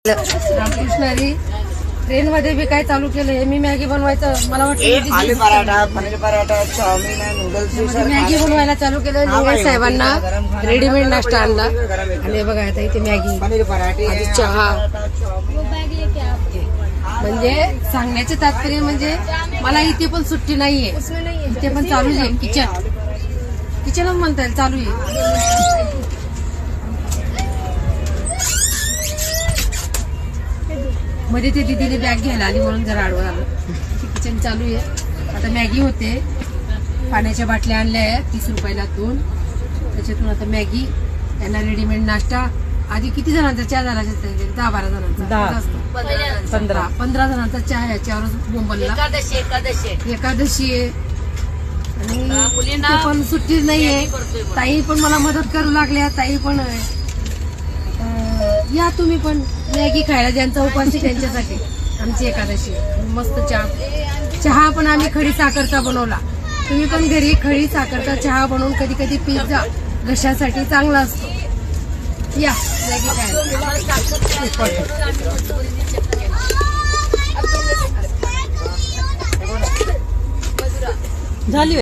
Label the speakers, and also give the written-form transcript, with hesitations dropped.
Speaker 1: Ramakrishna Hari. Train मध्ये बी काय चालू केलंय, मी मॅगी बनवायचं मला वाटतं
Speaker 2: aloo paratha, paneer paratha, chow mein, noodles,
Speaker 1: Maggi बनवायला चालू केलं. निवड साहेबांना रेडीमेड नाश्ता आणला आणि बघा आता इथे मॅगी,
Speaker 2: पनीर पराठे,
Speaker 1: आणि चहा. म्हणजे सांगण्याचे तात्पर्य म्हणजे मला इथे पण सुट्टी नाहीये, इथे पण चालू आहे. किचनच म्हणता येईल, चालू आहे. मध्ये ते दीदीने बॅग घ्यायला आली म्हणून जरा आडवं आलं. किचन चालू आहे. आता मॅगी होते, पाण्याच्या बाटल्या आणल्या आहेत 30 रुपयाला 2. त्याच्यातून आता मॅगी, त्यांना रेडीमेड नाश्ता. आधी किती जणांचा चहा झाला? 10-12 जणांचा, 15 जणांचा चहा. याच्यावरच बोंबलला. एकादशी आहे आणि ते पण सुट्टी नाहीये. ताई पण मला मदत करू लागल्या. ताई पण या तुम्ही पण मॅगी खायला, ज्यांचा उपास आहे त्यांच्यासाठी आमची एकादशी. मस्त चहा पण आम्ही खडी साखरचा बनवला. तुम्ही पण घरी खडी साखरचा चहा बनवून कधी कधी पीत जा, घशासाठी चांगला असतो. या मॅगी खायला. झाली.